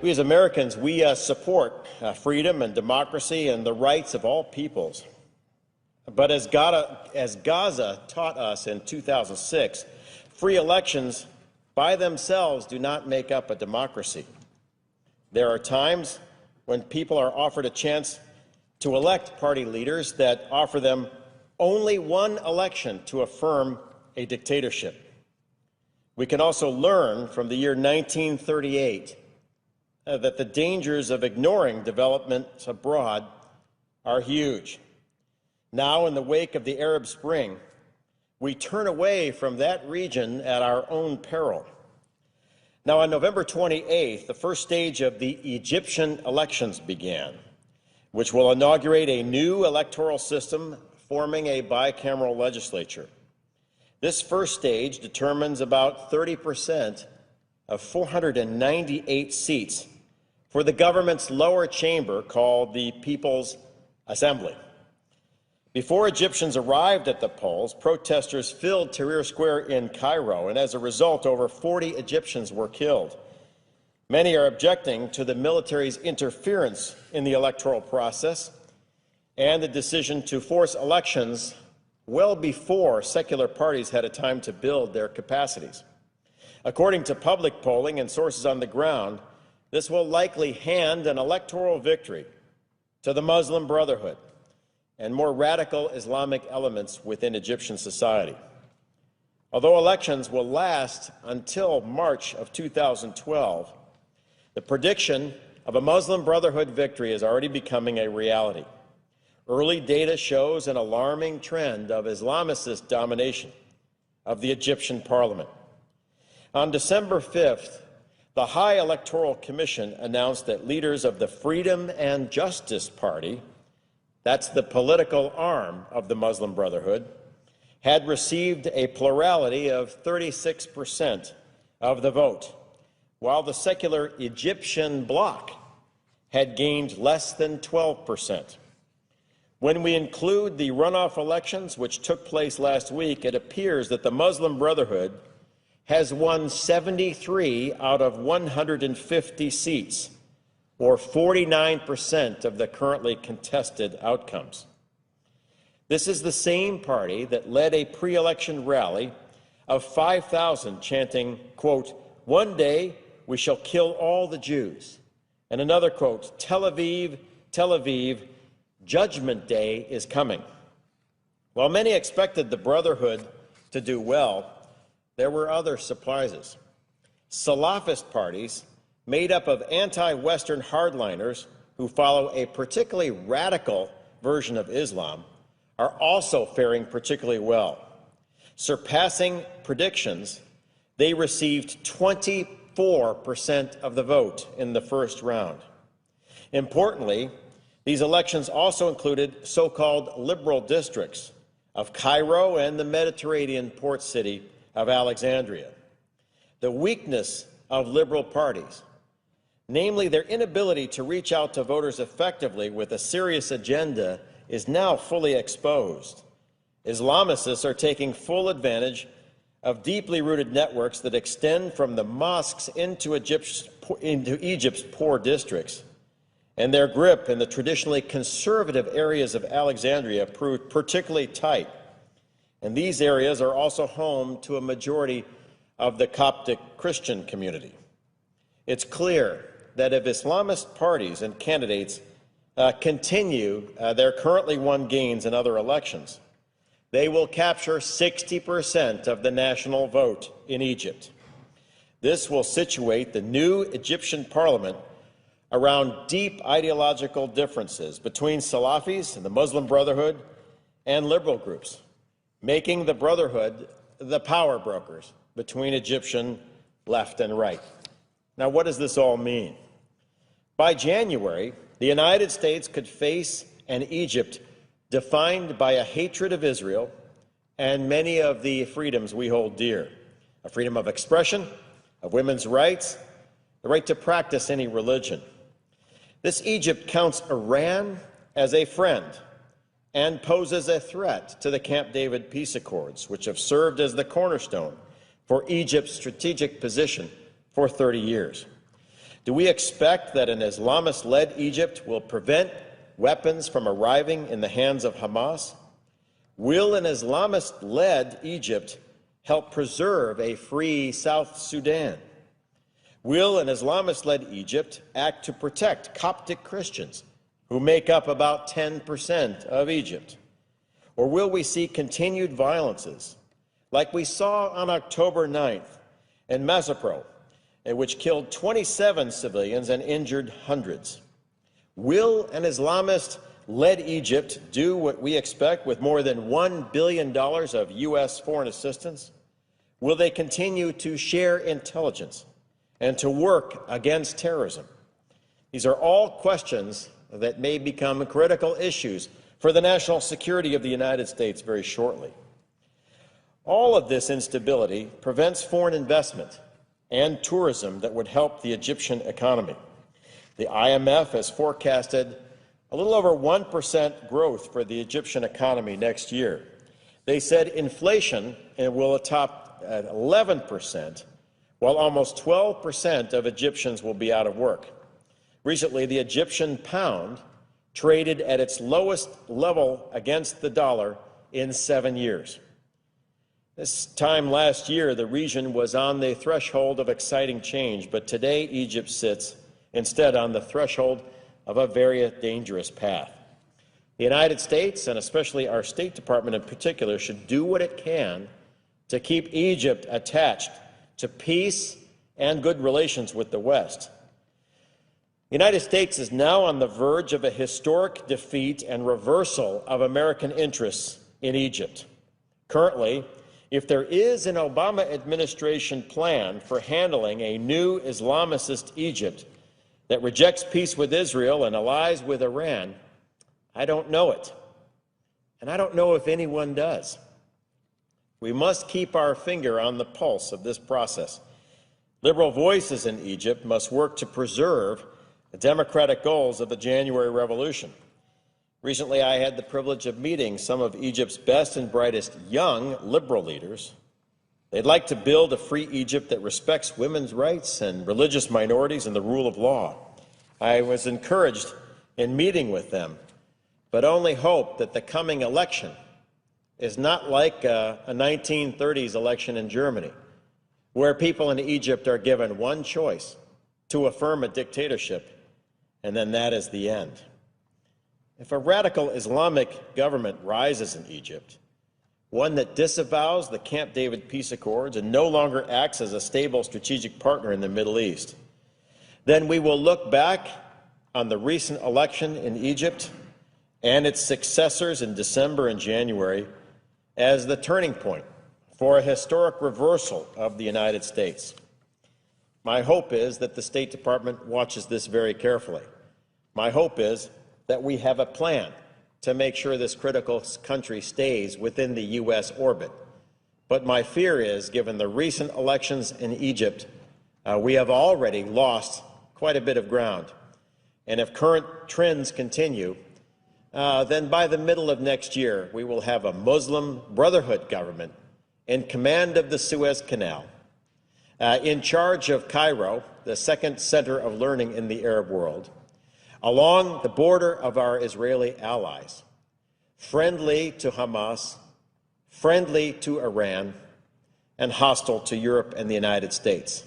We as Americans, we support freedom and democracy and the rights of all peoples. But as Gaza taught us in 2006, free elections by themselves do not make up a democracy. There are times when people are offered a chance to elect party leaders that offer them only one election to affirm a dictatorship. We can also learn from the year 1938 that the dangers of ignoring developments abroad are huge. Now, in the wake of the Arab Spring, we turn away from that region at our own peril. Now, on November 28th, the first stage of the Egyptian elections began, which will inaugurate a new electoral system forming a bicameral legislature. This first stage determines about 30% of 498 seats for the government's lower chamber called the People's Assembly. Before Egyptians arrived at the polls, protesters filled Tahrir Square in Cairo, and as a result, over 40 Egyptians were killed. Many are objecting to the military's interference in the electoral process and the decision to force elections well before secular parties had a time to build their capacities. According to public polling and sources on the ground, this will likely hand an electoral victory to the Muslim Brotherhood and more radical Islamic elements within Egyptian society. Although elections will last until March of 2012, the prediction of a Muslim Brotherhood victory is already becoming a reality. Early data shows an alarming trend of Islamicist domination of the Egyptian parliament. On December 5th, the High Electoral Commission announced that leaders of the Freedom and Justice Party, that's the political arm of the Muslim Brotherhood, had received a plurality of 36% of the vote, while the secular Egyptian bloc had gained less than 12%. When we include the runoff elections, which took place last week, it appears that the Muslim Brotherhood has won 73 out of 150 seats, or 49% of the currently contested outcomes. This is the same party that led a pre-election rally of 5,000 chanting, quote, "One day we shall kill all the Jews," and another quote, Tel Aviv, Judgment Day is coming." While many expected the Brotherhood to do well, there were other surprises. Salafist parties made up of anti-Western hardliners who follow a particularly radical version of Islam are also faring particularly well. Surpassing predictions, they received 24% of the vote in the first round. Importantly, these elections also included so-called liberal districts of Cairo and the Mediterranean port city of Alexandria. The weakness of liberal parties, namely their inability to reach out to voters effectively with a serious agenda, is now fully exposed. Islamicists are taking full advantage of deeply rooted networks that extend from the mosques into Egypt's poor districts, and their grip in the traditionally conservative areas of Alexandria proved particularly tight. And these areas are also home to a majority of the Coptic Christian community. It's clear that if Islamist parties and candidates continue their currently won gains in other elections, they will capture 60% of the national vote in Egypt. This will situate the new Egyptian parliament around deep ideological differences between Salafis and the Muslim Brotherhood and liberal groups, making the Brotherhood the power brokers between Egyptian left and right. Now, what does this all mean? By January, the United States could face an Egypt defined by a hatred of Israel and many of the freedoms we hold dear: a freedom of expression, of women's rights, the right to practice any religion. This Egypt counts Iran as a friend and poses a threat to the Camp David peace accords, which have served as the cornerstone for Egypt's strategic position for 30 years. Do we expect that an Islamist-led Egypt will prevent weapons from arriving in the hands of Hamas? Will an Islamist-led Egypt help preserve a free South Sudan? Will an Islamist-led Egypt act to protect Coptic Christians, who make up about 10% of Egypt? Or will we see continued violences, like we saw on October 9th in Mazapro, which killed 27 civilians and injured hundreds? Will an Islamist-led Egypt do what we expect with more than $1 billion of U.S. foreign assistance? Will they continue to share intelligence and to work against terrorism? These are all questions that may become critical issues for the national security of the United States very shortly. All of this instability prevents foreign investment and tourism that would help the Egyptian economy. The IMF has forecasted a little over 1% growth for the Egyptian economy next year. They said inflation will top at 11%, while almost 12% of Egyptians will be out of work. Recently, the Egyptian pound traded at its lowest level against the dollar in 7 years. This time last year, the region was on the threshold of exciting change, but today Egypt sits instead on the threshold of a very dangerous path. The United States, and especially our State Department in particular, should do what it can to keep Egypt attached to peace and good relations with the West. The United States is now on the verge of a historic defeat and reversal of American interests in Egypt. Currently, if there is an Obama administration plan for handling a new Islamist Egypt that rejects peace with Israel and allies with Iran, I don't know it. And I don't know if anyone does. We must keep our finger on the pulse of this process. Liberal voices in Egypt must work to preserve the democratic goals of the January Revolution. Recently, I had the privilege of meeting some of Egypt's best and brightest young liberal leaders. They'd like to build a free Egypt that respects women's rights and religious minorities and the rule of law. I was encouraged in meeting with them, but only hope that the coming election is not like a 1930s election in Germany, where people in Egypt are given one choice: to affirm a dictatorship, and then that is the end. If a radical Islamic government rises in Egypt, one that disavows the Camp David peace accords and no longer acts as a stable strategic partner in the Middle East, then we will look back on the recent election in Egypt and its successors in December and January as the turning point for a historic reversal of the United States. My hope is that the State Department watches this very carefully. My hope is that we have a plan to make sure this critical country stays within the U.S. orbit. But my fear is, given the recent elections in Egypt, we have already lost quite a bit of ground. And if current trends continue, then by the middle of next year, we will have a Muslim Brotherhood government in command of the Suez Canal, in charge of Cairo, the second center of learning in the Arab world, along the border of our Israeli allies, friendly to Hamas, friendly to Iran, and hostile to Europe and the United States.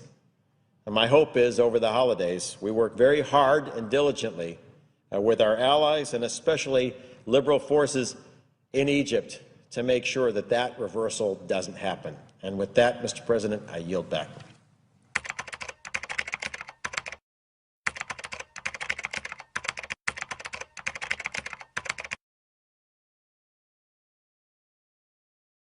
And my hope is, over the holidays, we work very hard and diligently with our allies, and especially liberal forces in Egypt, to make sure that that reversal doesn't happen. And with that, Mr. President, I yield back.